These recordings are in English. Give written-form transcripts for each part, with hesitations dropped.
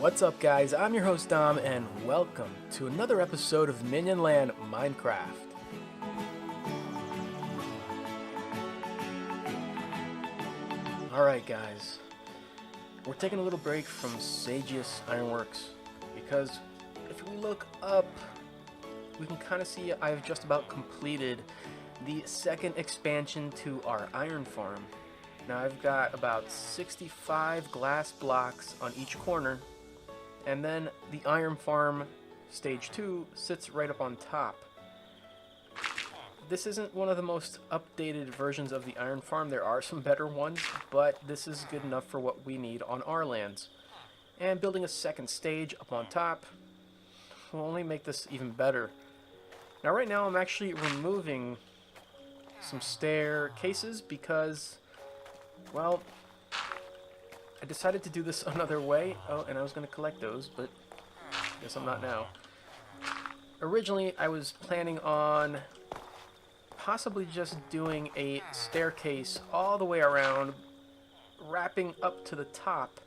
What's up, guys? I'm your host Dom, and welcome to another episode of Minionland Minecraft. Alright, guys. We're taking a little break from Sagius Ironworks because if we look up, we can kind of see I've just about completed the second expansion to our iron farm. Now I've got about 65 glass blocks on each corner, and then the iron farm stage 2 sits right up on top. This isn't one of the most updated versions of the iron farm. There are some better ones, but this is good enough for what we need on our lands. And building a second stage up on top will only make this even better. Now right now I'm actually removing some staircases because, well, I decided to do this another way. Oh, and I was going to collect those, but I guess I'm not now. Originally, I was planning on possibly just doing a staircase all the way around, wrapping up to the top,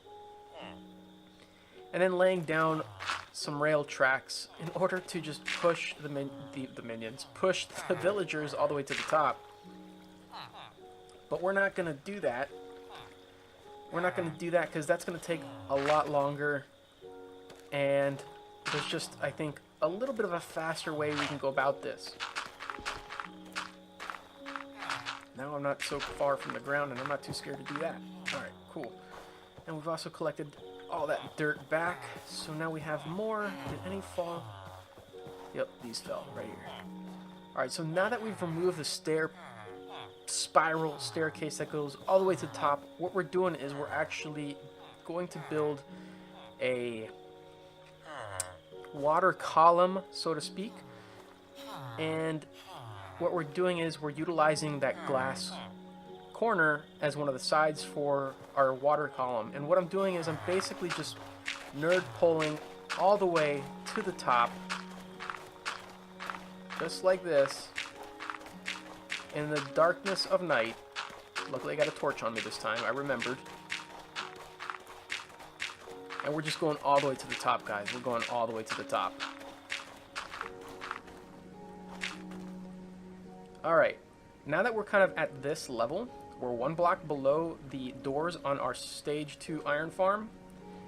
and then laying down some rail tracks in order to just push the minions, push the villagers all the way to the top. But we're not going to do that. We're not going to do that because that's going to take a lot longer, and there's just, I think, a little bit of a faster way we can go about this. Now I'm not so far from the ground, and I'm not too scared to do that. Alright, cool. And we've also collected all that dirt back, so now we have more. Did any fall? Yep, these fell right here. Alright, so now that we've removed the spiral staircase that goes all the way to the top, what we're doing is we're actually going to build a water column, so to speak. And what we're doing is we're utilizing that glass corner as one of the sides for our water column. And what I'm doing is I'm basically just nerd pulling all the way to the top, just like this, in the darkness of night. Luckily I got a torch on me this time, I remembered. And we're just going all the way to the top, guys. We're going all the way to the top. Alright, now that we're kind of at this level, we're one block below the doors on our stage 2 iron farm.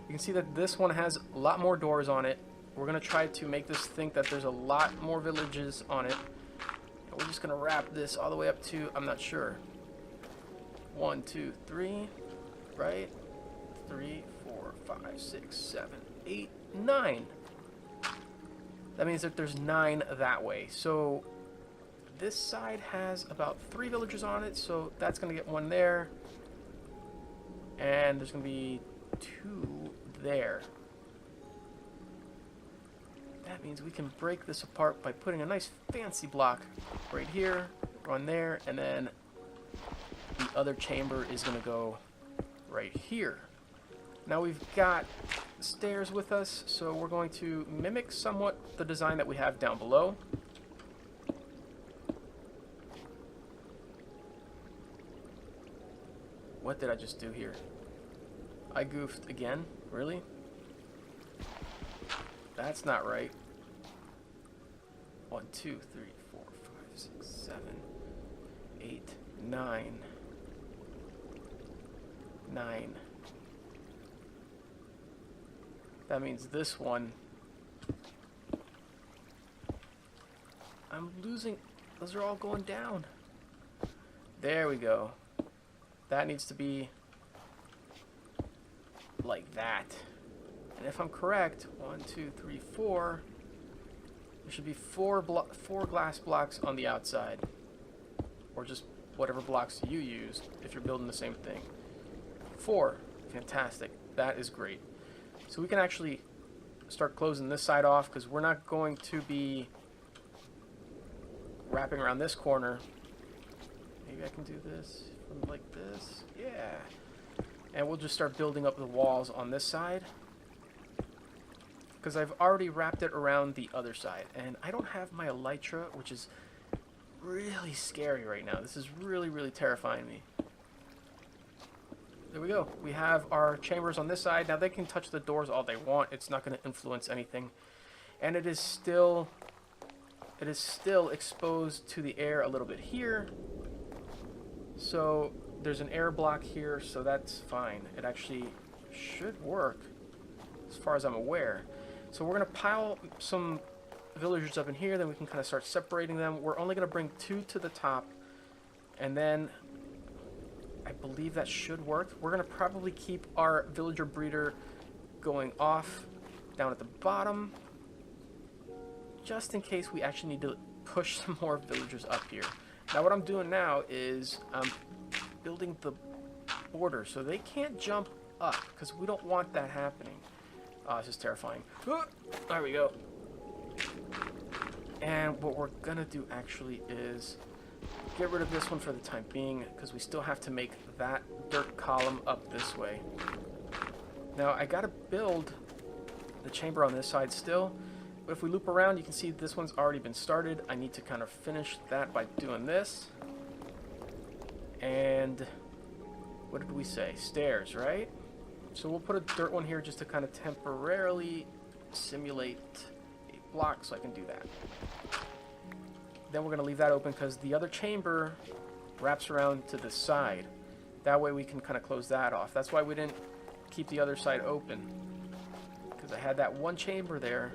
You can see that this one has a lot more doors on it. We're going to try to make this think that there's a lot more villages on it. We're just going to wrap this all the way up to, I'm not sure, 1, 2, 3, right? 3, 4, 5, 6, 7, 8, 9. That means that there's 9 that way. So this side has about 3 villagers on it, so that's going to get 1 there. And there's going to be 2 there. That means we can break this apart by putting a nice fancy block right here, on there, and then the other chamber is going to go right here. Now we've got stairs with us, so we're going to mimic somewhat the design that we have down below. What did I just do here? I goofed again? Really? That's not right. 1, 2, 3, 4, 5, 6, 7, 8, 9. 9. That means this one. I'm losing. Those are all going down. There we go. That needs to be like that. And if I'm correct, 1, 2, 3, 4, there should be 4 glass blocks on the outside. Or just whatever blocks you used if you're building the same thing. 4. Fantastic. That is great. So we can actually start closing this side off because we're not going to be wrapping around this corner. Maybe I can do this from like this. Yeah. And we'll just start building up the walls on this side, because I've already wrapped it around the other side. And I don't have my elytra, which is really scary right now. This is really, really terrifying me. there we go. We have our chambers on this side. Now they can touch the doors all they want. It's not going to influence anything. And it is still exposed to the air a little bit here. So there's an air block here, so that's fine. It actually should work as far as I'm aware. So we're going to pile some villagers up in here, then we can kind of start separating them. We're only going to bring 2 to the top, and then I believe that should work. We're going to probably keep our villager breeder going off down at the bottom, just in case we actually need to push some more villagers up here. Now what I'm doing now is I'm building the border so they can't jump up, because we don't want that happening. Oh, this is terrifying. There we go. And what we're gonna do actually is get rid of this one for the time being, because we still have to make that dirt column up this way. Now I gotta build the chamber on this side still, but if we loop around you can see this one's already been started. I need to kind of finish that by doing this. And what did we say? Stairs, right? So we'll put a dirt one here just to kind of temporarily simulate a block, so I can do that. Then we're going to leave that open because the other chamber wraps around to the side. That way we can kind of close that off. That's why we didn't keep the other side open, because I had that one chamber there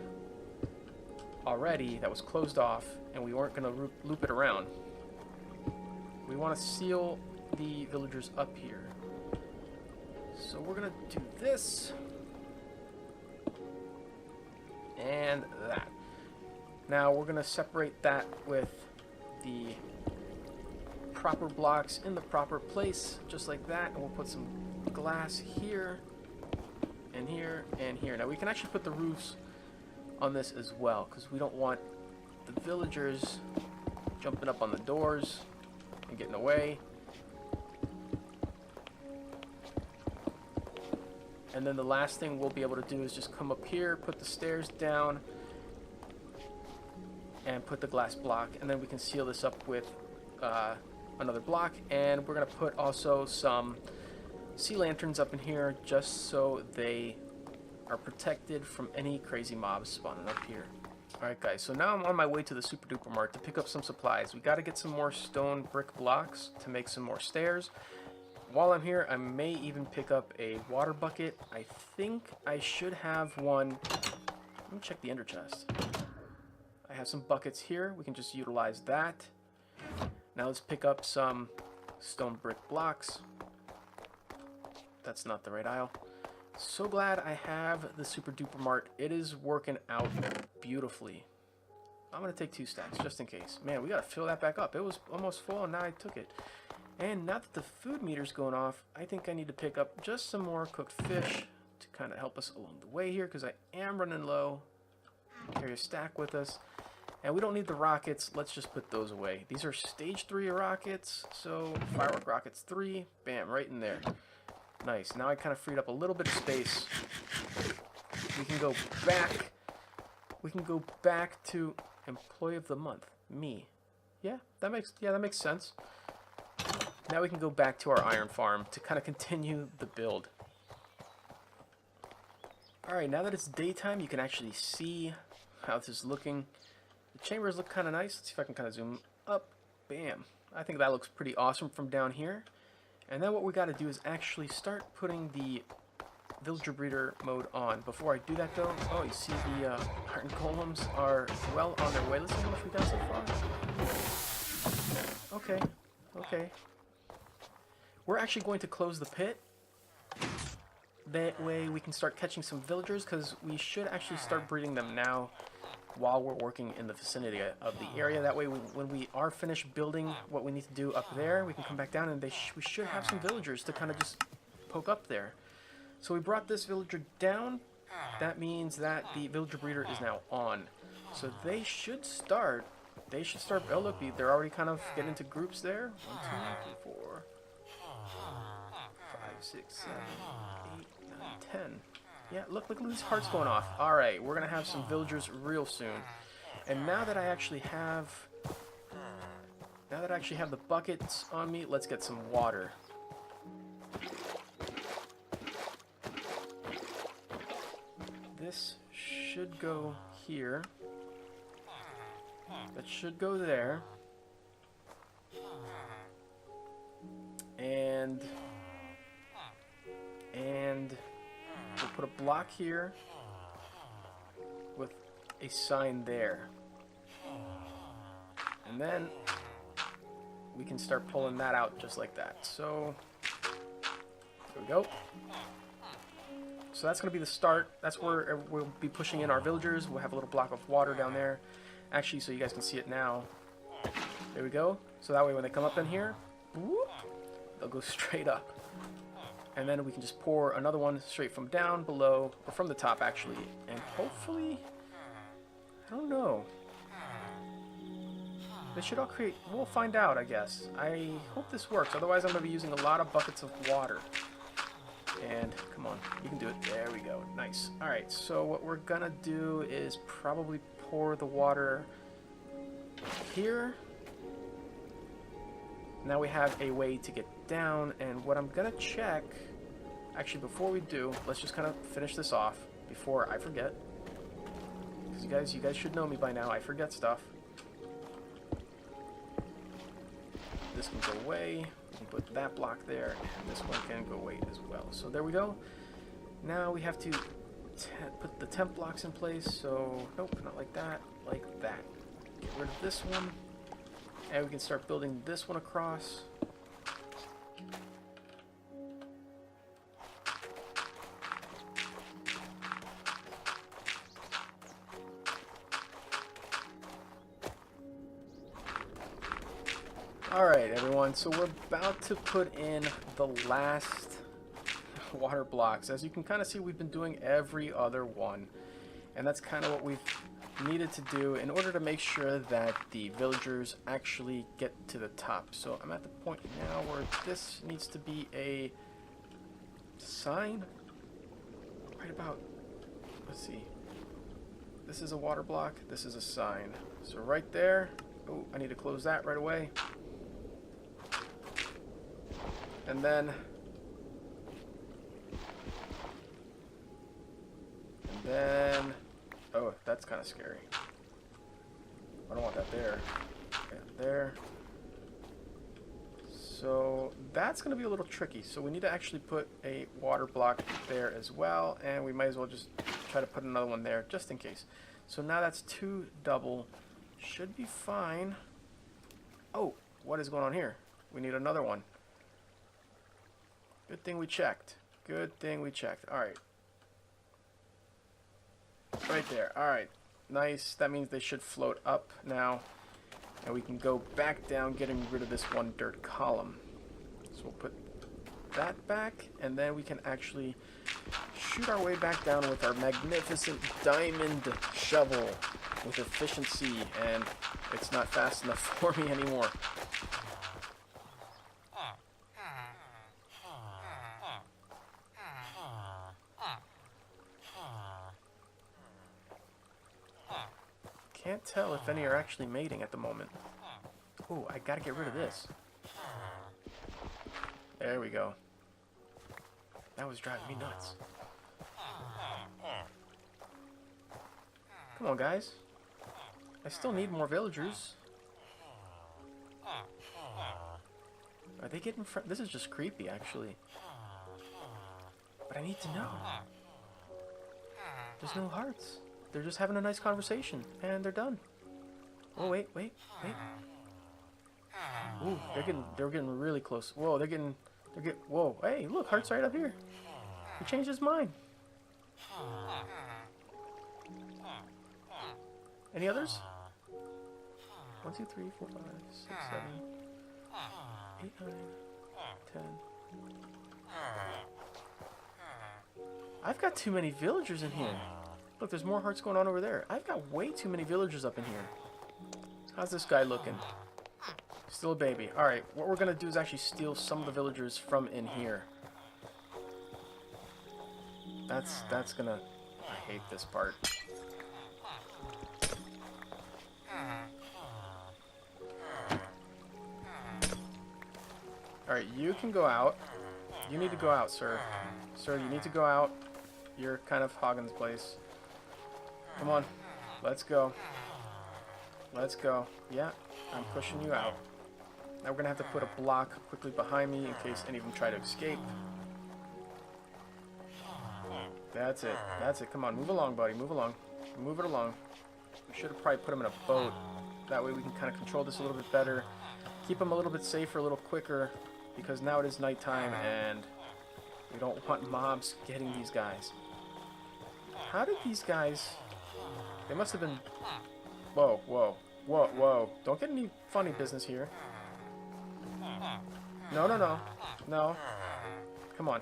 already that was closed off, and we weren't going to loop it around. We want to seal the villagers up here. So we're going to do this and that. Now we're going to separate that with the proper blocks in the proper place, just like that, and we'll put some glass here and here and here. Now we can actually put the roofs on this as well, because we don't want the villagers jumping up on the doors and getting away. And then the last thing we'll be able to do is just come up here, put the stairs down, and put the glass block, and then we can seal this up with another block. And we're going to put also some sea lanterns up in here, just so they are protected from any crazy mobs spawning up here. Alright guys, so now I'm on my way to the Super Duper Mart to pick up some supplies. We got to get some more stone brick blocks to make some more stairs. While I'm here, I may even pick up a water bucket. I think I should have one. Let me check the ender chest. I have some buckets here. We can just utilize that. Now let's pick up some stone brick blocks. That's not the right aisle. So glad I have the Super Duper Mart. It is working out beautifully. I'm going to take 2 stacks just in case. Man, we got to fill that back up. It was almost full and now I took it. And now that the food meter's going off, I think I need to pick up just some more cooked fish to kind of help us along the way here, because I am running low. Carry a stack with us. And we don't need the rockets. Let's just put those away. These are stage 3 rockets, so firework rockets 3. Bam, right in there. Nice. Now I kind of freed up a little bit of space. We can go back. We can go back to Employee of the Month. Me. Yeah, that makes sense. Now we can go back to our iron farm to kind of continue the build. Alright, now that it's daytime, you can actually see how this is looking. The chambers look kind of nice. Let's see if I can kind of zoom up. Bam. I think that looks pretty awesome from down here. And then what we got to do is actually start putting the villager breeder mode on. Before I do that though, oh, you see the iron golems are well on their way. Let's see how much we got so far. Okay. We're actually going to close the pit. That way we can start catching some villagers, because we should actually start breeding them now while we're working in the vicinity of the area. That way when we are finished building what we need to do up there, we can come back down and we should have some villagers to kind of just poke up there. So we brought this villager down. That means that the villager breeder is now on. So they should start. Oh look, they're already kind of getting into groups there. 1, 2, 3, 4, 5, 6, 7, 8, 9, 10. Yeah, look at these hearts going off. Alright, we're going to have some villagers real soon. And now that I actually have the buckets on me, let's get some water. this should go here. That should go there. And we'll put a block here with a sign there. And then we can start pulling that out just like that. So there we go. So that's going to be the start. That's where we'll be pushing in our villagers. We'll have a little block of water down there. Actually, so you guys can see it now. There we go. So that way when they come up in here, whoop, they'll go straight up. And then we can just pour another one straight from down below, or from the top actually. And hopefully, I don't know. They should all create, we'll find out, I guess. I hope this works. Otherwise, I'm going to be using a lot of buckets of water. And come on, you can do it. There we go. Nice. All right, so what we're going to do is probably pour the water here. Now we have a way to get down, and what I'm going to check, actually before we do, let's just kind of finish this off before I forget. Because you guys should know me by now. I forget stuff. This can go away. We can put that block there, and this one can go away as well. So there we go. Now we have to put the temp blocks in place. So nope, not like that. Like that. Get rid of this one, and we can start building this one across. Alright everyone, so we're about to put in the last water blocks. As you can kind of see, we've been doing every other one. And that's kind of what we've needed to do in order to make sure that the villagers actually get to the top. So I'm at the point now where this needs to be a sign. Right about, let's see. This is a water block, this is a sign. So right there, oh, I need to close that right away. And then oh, that's kind of scary. I don't want that there. Okay, there. So that's going to be a little tricky. So we need to actually put a water block there as well, and we might as well just try to put another one there just in case. So now that's 2 double. Should be fine. Oh, what is going on here? We need another one. Good thing we checked. Good thing we checked. Alright. Right there. Alright. Nice. That means they should float up now. And we can go back down, getting rid of this one dirt column. So we'll put that back, and then we can actually shoot our way back down with our magnificent diamond shovel with efficiency, and it's not fast enough for me anymore. Can't tell if any are actually mating at the moment. Oh, I gotta get rid of this. There we go. That was driving me nuts. Come on, guys. I still need more villagers. Are they getting This is just creepy, actually. But I need to know. There's no hearts. They're just having a nice conversation, and they're done. Oh, wait. Ooh, they're getting really close. Whoa, whoa, hey, look, heart's right up here. He changed his mind. Any others? 1, 2, 3, 4, 5, 6, 7, 8, 9, 10. I've got too many villagers in here. Look, there's more hearts going on over there. I've got way too many villagers up in here. How's this guy looking? Still a baby. Alright, what we're going to do is actually steal some of the villagers from in here. That's gonna... I hate this part. Alright, you can go out. You need to go out, sir. Sir, you need to go out. You're kind of hogging the place. Come on. Let's go. Let's go. Yeah, I'm pushing you out. Now we're going to have to put a block quickly behind me in case any of them try to escape. That's it. That's it. Come on. Move along, buddy. Move along. Move it along. We should have probably put him in a boat. That way we can kind of control this a little bit better. Keep him a little bit safer, a little quicker. Because now it is nighttime and we don't want mobs getting these guys. How did these guys... They must have been... Whoa, whoa, whoa, whoa. Don't get any funny business here. No, no, no. No. Come on.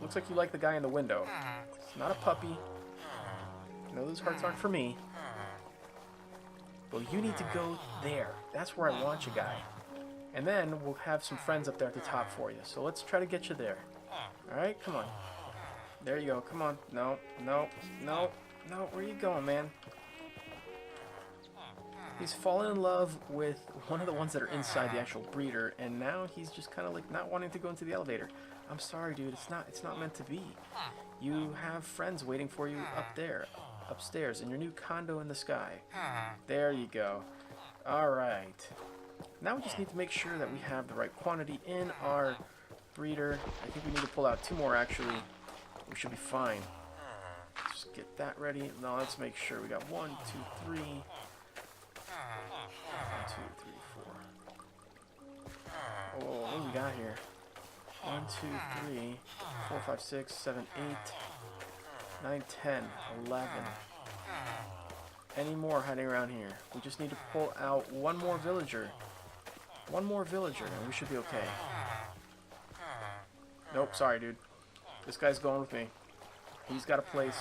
Looks like you like the guy in the window. It's not a puppy. No, those hearts aren't for me. Well, you need to go there. That's where I want you, guy. And then we'll have some friends up there at the top for you. So let's try to get you there. Alright, come on. There you go. Come on. No, no, no, no. Where are you going, man? He's fallen in love with one of the ones that are inside the actual breeder, and now he's just kind of like not wanting to go into the elevator. I'm sorry, dude. It's not meant to be. You have friends waiting for you up there, upstairs, in your new condo in the sky. There you go. All right. Now we just need to make sure that we have the right quantity in our breeder. I think we need to pull out 2 more, actually. We should be fine. Just get that ready. Now let's make sure we got 1, 2, 3. 1, 2, 3, 4. Oh, what do we got here? 1, 2, 3, 4, 5, 6, 7, 8, 9, 10, 11. Any more hiding around here? We just need to pull out 1 more villager. 1 more villager, and we should be okay. Nope, sorry, dude. This guy's going with me. He's got a place.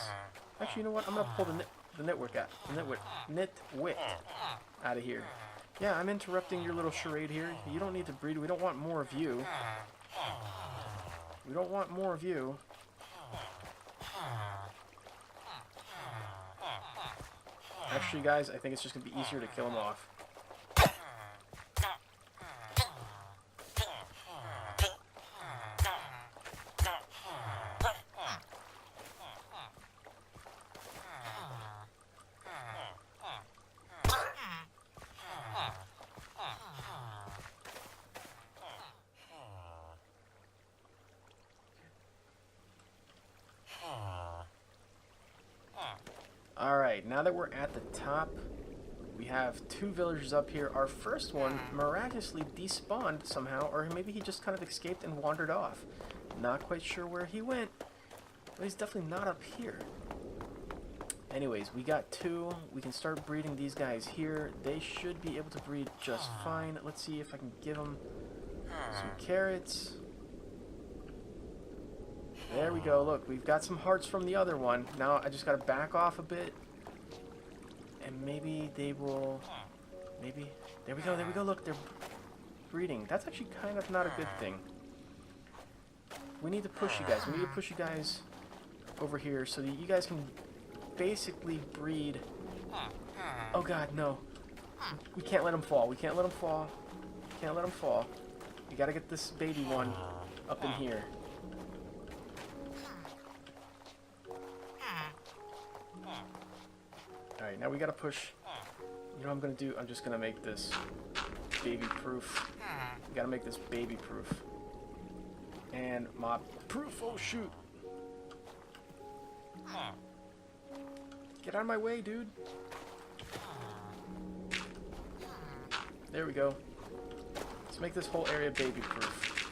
Actually, you know what? I'm gonna pull the nitwit out of here. Yeah, I'm interrupting your little charade here. You don't need to breed. We don't want more of you. We don't want more of you. Actually, guys, I think it's just gonna be easier to kill him off. Alright, now that we're at the top, we have 2 villagers up here. Our first one miraculously despawned somehow, or maybe he just kind of escaped and wandered off. Not quite sure where he went, but he's definitely not up here. Anyways, we got 2. We can start breeding these guys here. They should be able to breed just fine. Let's see if I can give them some carrots. There we go. Look, we've got some hearts from the other one. Now I just got to back off a bit. And maybe they will... Maybe... There we go. There we go. Look, they're breeding. That's actually kind of not a good thing. We need to push you guys. We need to push you guys over here so that you guys can basically breed... Oh, God, no. We can't let him fall. We can't let him fall. Can't let him fall. We got to get this baby one up in here. Alright, now we gotta push. You know what I'm gonna do? I'm just gonna make this baby proof. We gotta make this baby proof. And mob proof. Oh, shoot. Get out of my way, dude. There we go. Let's make this whole area baby proof.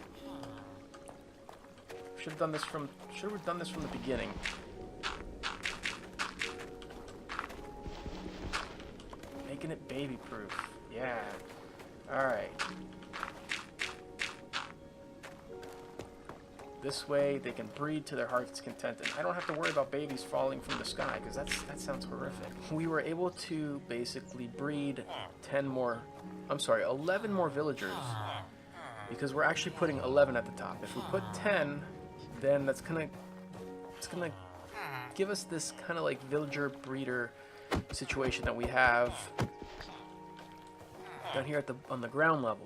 Should have done this from the beginning. Making it baby proof. Yeah. Alright. This way they can breed to their heart's content, and I don't have to worry about babies falling from the sky, because that sounds horrific. We were able to basically breed 11 more villagers, because we're actually putting 11 at the top. If we put 10, then it's gonna give us this kind of like villager breeder situation that we have down here on the ground level.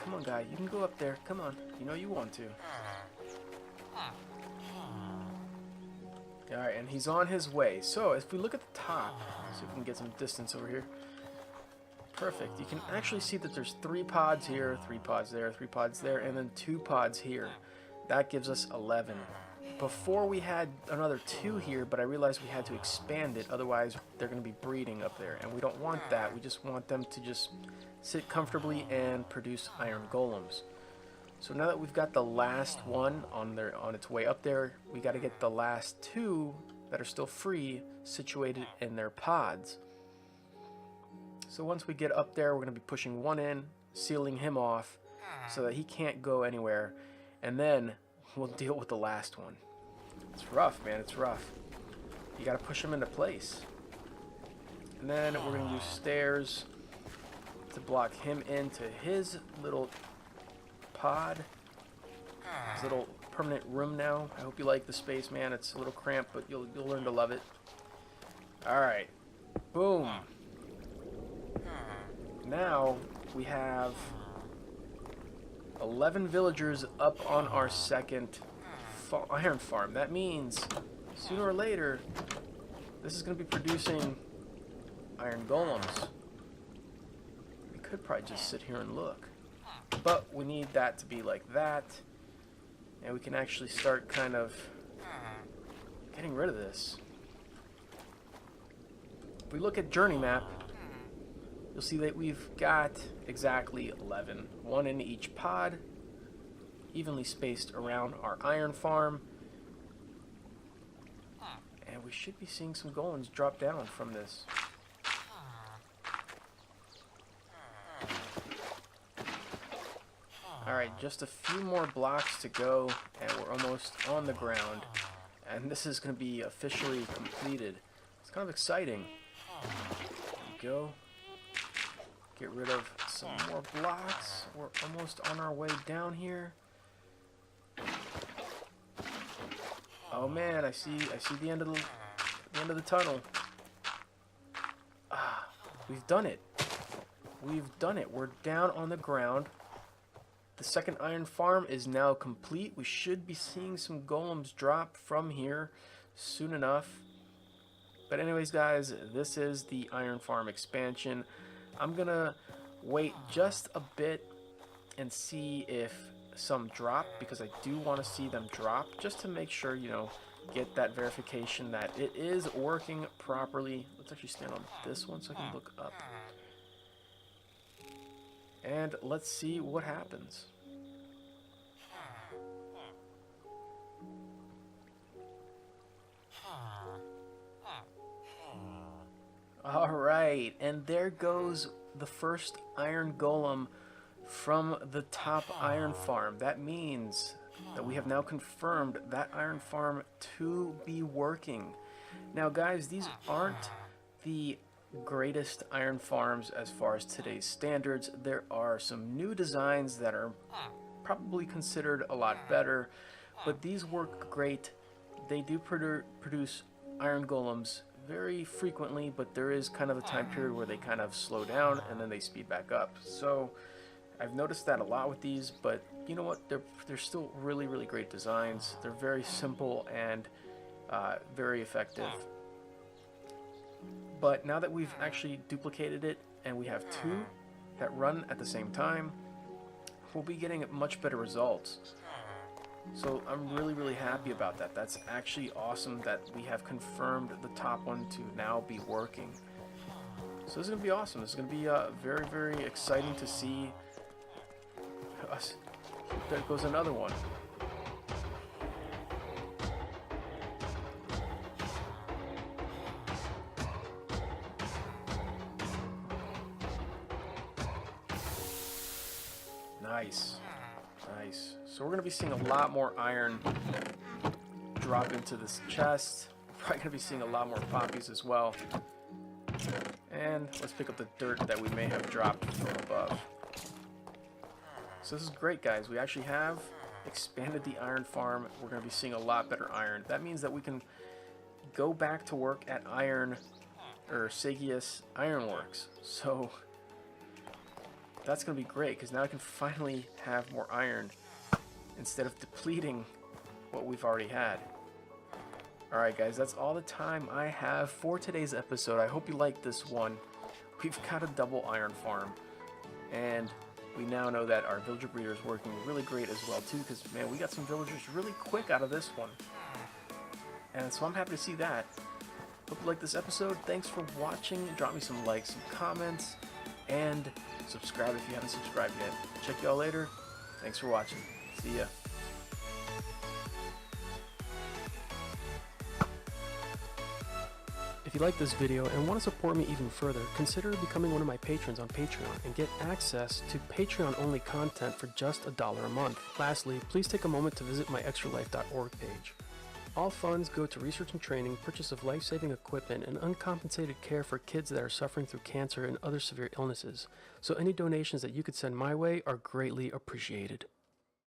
Come on, guy, you can go up there. Come on, you know you want to. Alright, and he's on his way. So, if we look at the top, see if we can get some distance over here. Perfect. You can actually see that there's 3 pods here, 3 pods there, 3 pods there, and then 2 pods here. That gives us 11. Before we had another 2 here, but I realized we had to expand it, otherwise they're going to be breeding up there, and we don't want that. We just want them to just sit comfortably and produce iron golems. So now that we've got the last one on its way up there, we got to get the last 2 that are still free situated in their pods. So once we get up there, we're going to be pushing 1 in, sealing him off so that he can't go anywhere, and then we'll deal with the last one. It's rough, man. It's rough. You got to push him into place. And then we're going to use stairs to block him into his little pod. His little permanent room now. I hope you like the space, man. It's a little cramped, but you'll learn to love it. Alright. Boom. Now we have 11 villagers up on our second iron farm. That means sooner or later this is going to be producing iron golems. We could probably just sit here and look, but we need that to be like that, and we can actually start kind of getting rid of this. If we look at journey map, you'll see that we've got exactly 11, 1 in each pod, evenly spaced around our iron farm, and we should be seeing some golems drop down from this. Alright, just a few more blocks to go and we're almost on the ground, and this is going to be officially completed. It's kind of exciting. There we go. Get rid of some more blocks. We're almost on our way down here. Oh man, I see the end of the tunnel. Ah, we've done it. We've done it. We're down on the ground. The second iron farm is now complete. We should be seeing some golems drop from here soon enough. But anyways, guys, this is the iron farm expansion. I'm gonna wait just a bit and see if some drop, because I do want to see them drop just to make sure, you know, get that verification that it is working properly. Let's actually stand on this one so I can look up. And let's see what happens. Alright, and there goes the first iron golem from the top iron farm. That means that we have now confirmed that iron farm to be working. Now guys, these aren't the greatest iron farms as far as today's standards. There are some new designs that are probably considered a lot better, but these work great. They do produce iron golems very frequently, but there is kind of a time period where they kind of slow down and then they speed back up. So I've noticed that a lot with these, but you know what? They're still really, really great designs. They're very simple and very effective. But now that we've actually duplicated it and we have 2 that run at the same time, we'll be getting much better results. So I'm really, really happy about that. That's actually awesome that we have confirmed the top one to now be working. So this is going to be awesome. This is going to be very, very exciting to see. There goes another one. Nice. Nice. So we're going to be seeing a lot more iron drop into this chest. We're probably going to be seeing a lot more poppies as well. And let's pick up the dirt that we may have dropped from above. So this is great, guys. We actually have expanded the iron farm. We're going to be seeing a lot better iron. That means that we can go back to work at Sagius Ironworks. So that's going to be great, because now I can finally have more iron instead of depleting what we've already had. Alright guys, that's all the time I have for today's episode. I hope you liked this one. We've got a double iron farm, and we now know that our villager breeder is working really great as well too, because man, we got some villagers really quick out of this one. And so I'm happy to see that. Hope you liked this episode. Thanks for watching. Drop me some likes, some comments, and subscribe if you haven't subscribed yet. Check y'all later. Thanks for watching. See ya. If you like this video and want to support me even further, consider becoming one of my patrons on Patreon and get access to Patreon-only content for just $1 a month. Lastly, please take a moment to visit my extralife.org page. All funds go to research and training, purchase of life-saving equipment, and uncompensated care for kids that are suffering through cancer and other severe illnesses. So any donations that you could send my way are greatly appreciated.